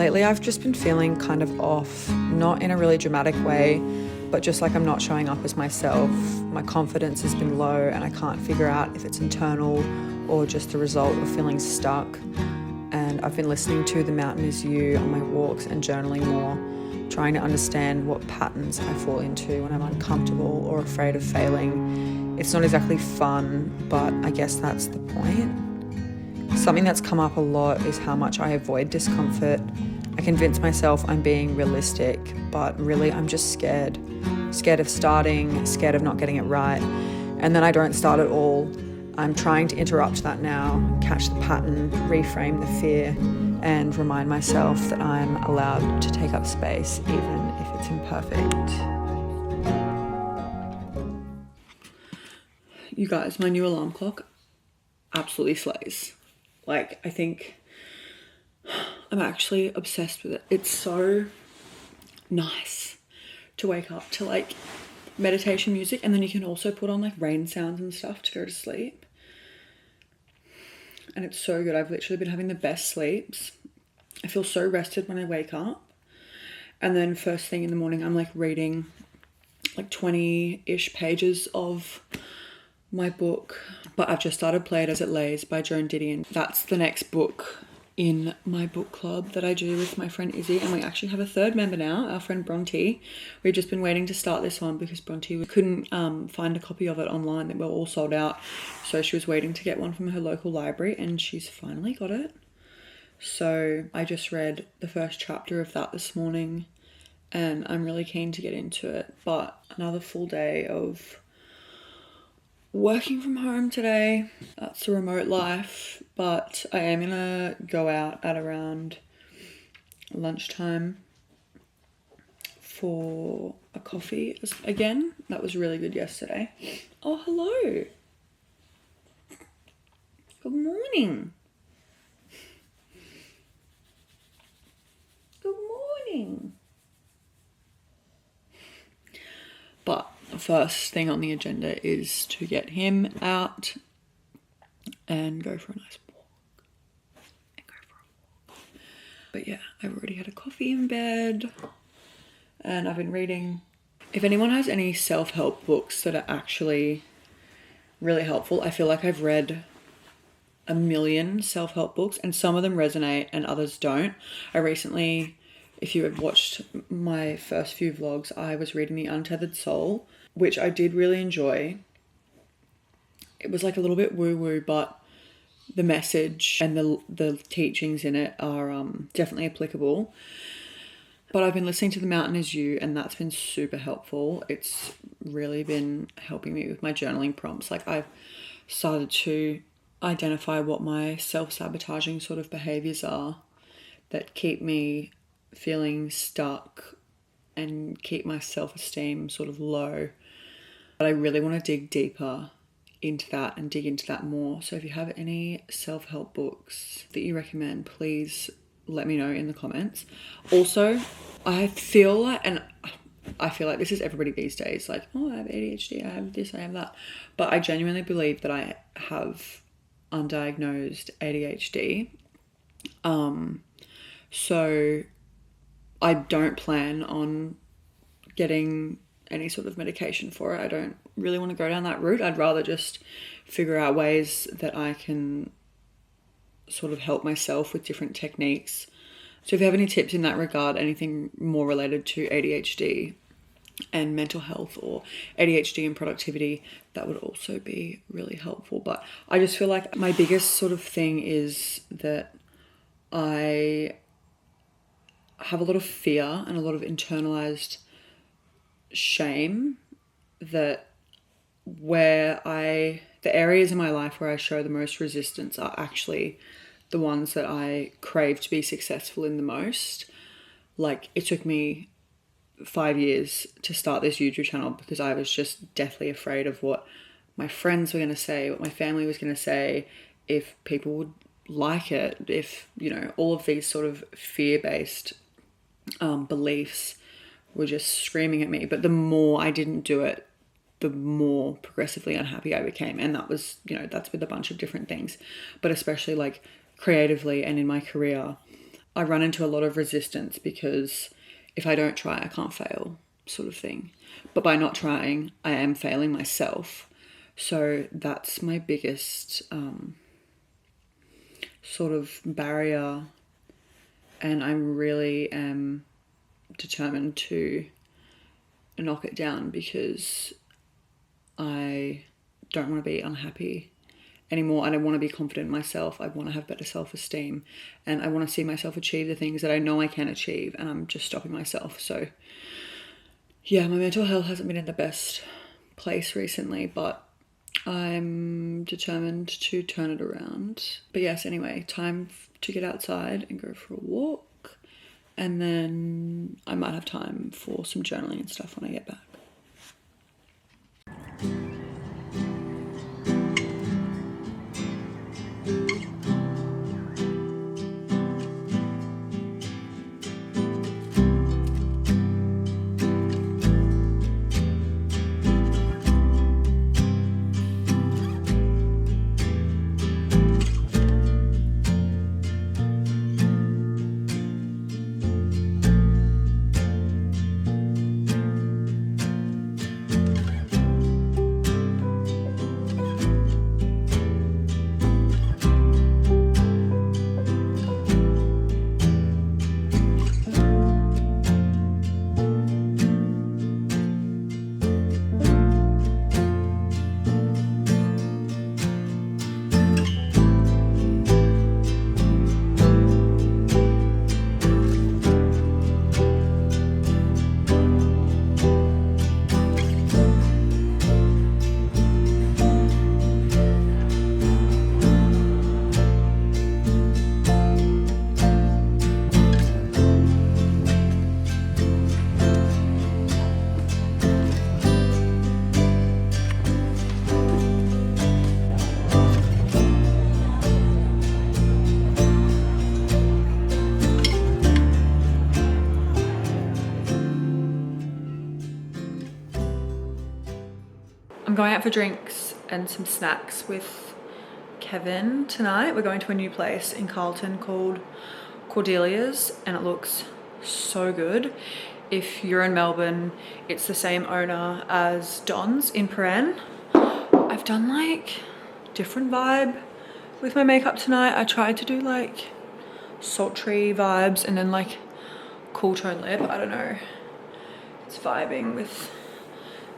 Lately I've just been feeling kind of off, not in a really dramatic way, but just like I'm not showing up as myself. My confidence has been low and I can't figure out if it's internal or just the result of feeling stuck. And I've been listening to The Mountain Is You on my walks and journaling more, trying to understand what patterns I fall into when I'm uncomfortable or afraid of failing. It's not exactly fun, but I guess that's the point. Something that's come up a lot is how much I avoid discomfort. I convince myself I'm being realistic, but really I'm just scared. Scared of starting, scared of not getting it right, and then I don't start at all. I'm trying to interrupt that now, catch the pattern, reframe the fear, and remind myself that I'm allowed to take up space even if it's imperfect. You guys, my new alarm clock absolutely slays. Like, I think I'm actually obsessed with it. It's so nice to wake up to like meditation music, and then you can also put on like rain sounds and stuff to go to sleep. And it's so good. I've literally been having the best sleeps. I feel so rested when I wake up. And then first thing in the morning, I'm like reading like 20-ish pages of my book, but I've just started Play It As It Lays by Joan Didion. That's the next book in my book club that I do with my friend Izzy, and we actually have a third member now, our friend Bronte. We've just been waiting to start this one because Bronte couldn't find a copy of it online. They were all sold out, so she was waiting to get one from her local library, and she's finally got it. So I just read the first chapter of that this morning, and I'm really keen to get into it. But another full day of working from home today. That's a remote life, but I am gonna go out at around lunchtime for a coffee again. That was really good yesterday. Oh, hello. Good morning. Good morning. But the first thing on the agenda is to get him out and go for a nice walk. But yeah, I've already had a coffee in bed and I've been reading. If anyone has any self-help books that are actually really helpful, I feel like I've read a million self-help books and some of them resonate and others don't. I recently, if you have watched my first few vlogs, I was reading The Untethered Soul, which I did really enjoy. It was like a little bit woo-woo, but the message and the teachings in it are definitely applicable. But I've been listening to The Mountain Is You, and that's been super helpful. It's really been helping me with my journaling prompts. Like, I've started to identify what my self-sabotaging sort of behaviors are that keep me feeling stuck and keep my self-esteem sort of low. But I really want to dig deeper into that and dig into that more. So if you have any self-help books that you recommend, please let me know in the comments. Also, I feel like this is everybody these days, like, oh, I have ADHD, I have this, I have that. But I genuinely believe that I have undiagnosed ADHD. So I don't plan on getting any sort of medication for it. I don't really want to go down that route. I'd rather just figure out ways that I can sort of help myself with different techniques. So if you have any tips in that regard, anything more related to ADHD and mental health or ADHD and productivity, that would also be really helpful. But I just feel like my biggest sort of thing is that I have a lot of fear and a lot of internalized shame that the areas in my life where I show the most resistance are actually the ones that I crave to be successful in the most. Like, it took me 5 years to start this YouTube channel because I was just deathly afraid of what my friends were going to say, what my family was going to say, if people would like it, if, you know, all of these sort of fear-based beliefs were just screaming at me. But the more I didn't do it, the more progressively unhappy I became. And that was, you know, that's with a bunch of different things, but especially like creatively and in my career, I run into a lot of resistance because if I don't try, I can't fail, sort of thing. But by not trying, I am failing myself. So that's my biggest sort of barrier, and I really am determined to knock it down because I don't want to be unhappy anymore, and I want to be confident in myself. I want to have better self-esteem, and I want to see myself achieve the things that I know I can achieve, and I'm just stopping myself. So yeah, my mental health hasn't been in the best place recently, but I'm determined to turn it around. But yes, anyway, time to get outside and go for a walk, and then I might have time for some journaling and stuff when I get back. I'm going out for drinks and some snacks with Kevin tonight. We're going to a new place in Carlton called Cordelia's, and it looks so good. If you're in Melbourne, it's the same owner as Don's in Paran. I've done like different vibe with my makeup tonight. I tried to do like sultry vibes and then like cool tone lip. I don't know. It's vibing with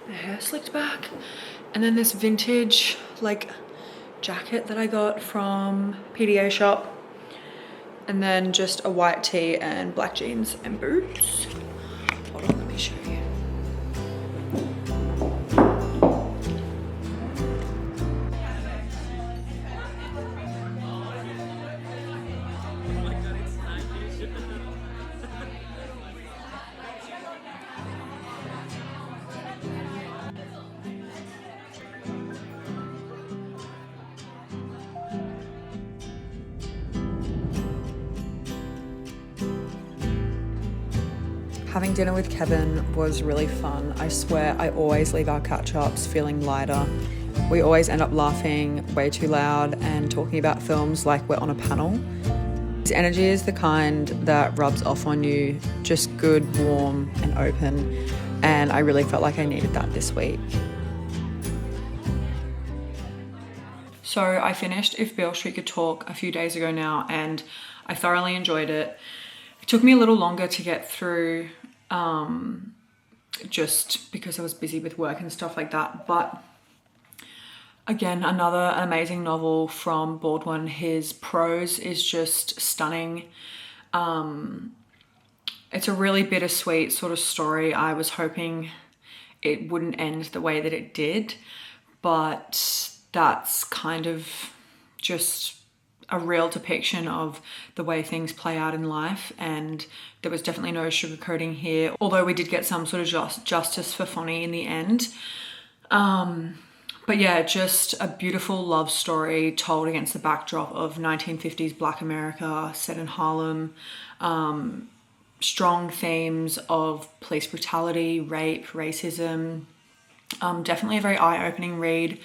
the hair slicked back. And then this vintage like jacket that I got from PDA shop. And then just a white tee and black jeans and boots. Hold on, let me show you. Having dinner with Kevin was really fun. I swear I always leave our catch-ups feeling lighter. We always end up laughing way too loud and talking about films like we're on a panel. His energy is the kind that rubs off on you, just good, warm and open, and I really felt like I needed that this week. So I finished If Beale Street Could Talk a few days ago now, and I thoroughly enjoyed it. It took me a little longer to get through just because I was busy with work and stuff like that. But again, another amazing novel from Baldwin. His prose is just stunning. It's a really bittersweet sort of story. I was hoping it wouldn't end the way that it did, but that's kind of just a real depiction of the way things play out in life, and there was definitely no sugarcoating here, although we did get some sort of justice for Fonny in the end. But yeah, just a beautiful love story told against the backdrop of 1950s Black America set in Harlem. Strong themes of police brutality, rape, racism. Definitely a very eye-opening read.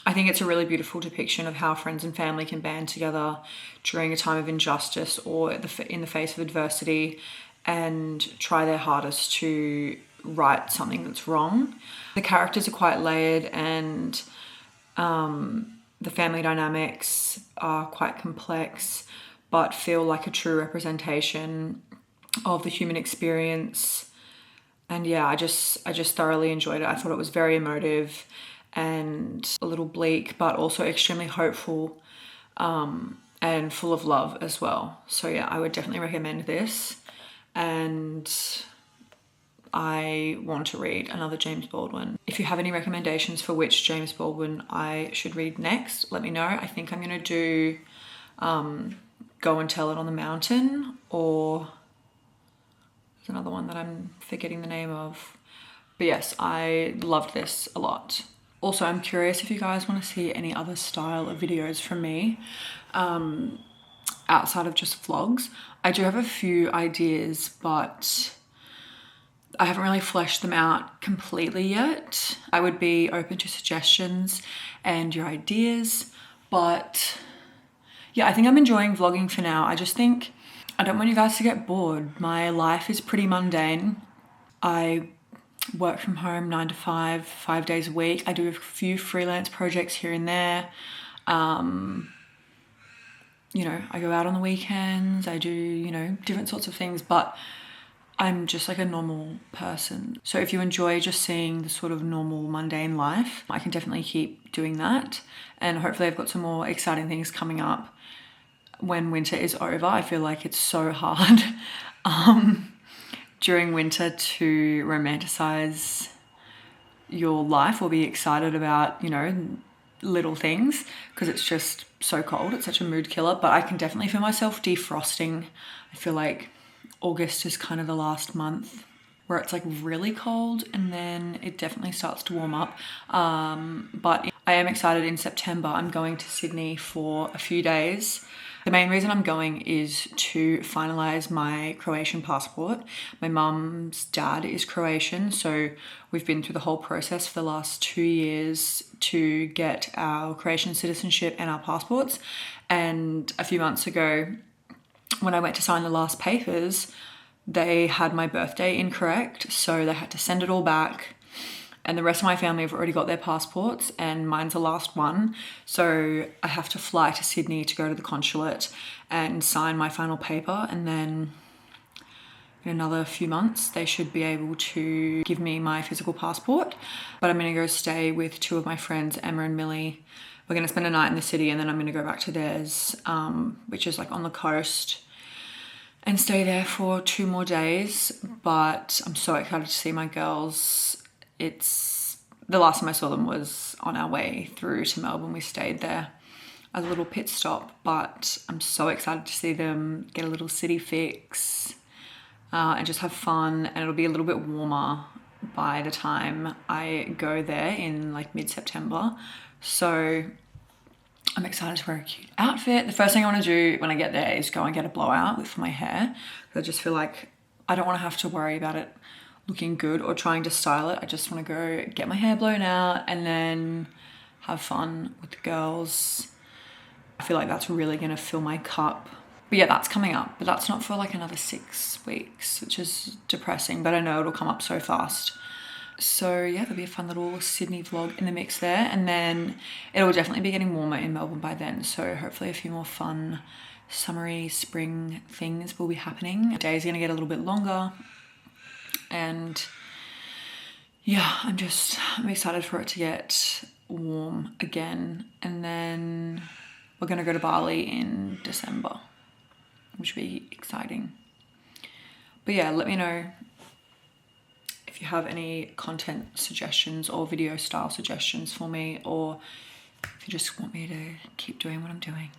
I think it's a really beautiful depiction of how friends and family can band together during a time of injustice or in the face of adversity and try their hardest to right something that's wrong. The characters are quite layered, and the family dynamics are quite complex, but feel like a true representation of the human experience. And yeah, I just thoroughly enjoyed it. I thought it was very emotive and a little bleak, but also extremely hopeful, and full of love as well. So yeah, I would definitely recommend this. And I want to read another James Baldwin. If you have any recommendations for which James Baldwin I should read next, let me know. I think I'm going to do Go and Tell It on the Mountain, or there's another one that I'm forgetting the name of. But yes, I loved this a lot. Also, I'm curious if you guys want to see any other style of videos from me outside of just vlogs. I do have a few ideas, but I haven't really fleshed them out completely yet. I would be open to suggestions and your ideas, but yeah, I think I'm enjoying vlogging for now. I just think I don't want you guys to get bored. My life is pretty mundane. I work from home 9 to 5, 5 days a week. I do a few freelance projects here and there. You know, I go out on the weekends, I do, you know, different sorts of things, but I'm just like a normal person. So if you enjoy just seeing the sort of normal mundane life, I can definitely keep doing that. And hopefully I've got some more exciting things coming up when winter is over. I feel like it's so hard during winter to romanticize your life or be excited about, you know, little things, because it's just so cold. It's such a mood killer, but I can definitely feel myself defrosting. I feel like August is kind of the last month where it's like really cold, and then it definitely starts to warm up. But I am excited. In September, I'm going to Sydney for a few days. The main reason I'm going is to finalize my Croatian passport. My mum's dad is Croatian, so we've been through the whole process for the last 2 years to get our Croatian citizenship and our passports. And a few months ago, when I went to sign the last papers, they had my birthday incorrect, so they had to send it all back. And the rest of my family have already got their passports, and mine's the last one. So I have to fly to Sydney to go to the consulate and sign my final paper. And then in another few months, they should be able to give me my physical passport. But I'm going to go stay with 2 of my friends, Emma and Millie. We're going to spend a night in the city, and then I'm going to go back to theirs, which is like on the coast, and stay there for 2 more days. But I'm so excited to see my girls. It's the last time I saw them was on our way through to Melbourne. We stayed there as a little pit stop, but I'm so excited to see them, get a little city fix, and just have fun. And it'll be a little bit warmer by the time I go there in like mid-September. So I'm excited to wear a cute outfit. The first thing I want to do when I get there is go and get a blowout for my hair. I just feel like I don't want to have to worry about it looking good or trying to style it. I just want to go get my hair blown out and then have fun with the girls. I feel like that's really going to fill my cup. But yeah, that's coming up, but that's not for like another 6 weeks, which is depressing, but I know it'll come up so fast. So yeah, there'll be a fun little Sydney vlog in the mix there, and then it'll definitely be getting warmer in Melbourne by then, so hopefully a few more fun summery spring things will be happening. The day's gonna get a little bit longer, and yeah, I'm excited for it to get warm again. And then we're gonna go to Bali in December, which will be exciting. But yeah, let me know if you have any content suggestions or video style suggestions for me, or if you just want me to keep doing what I'm doing.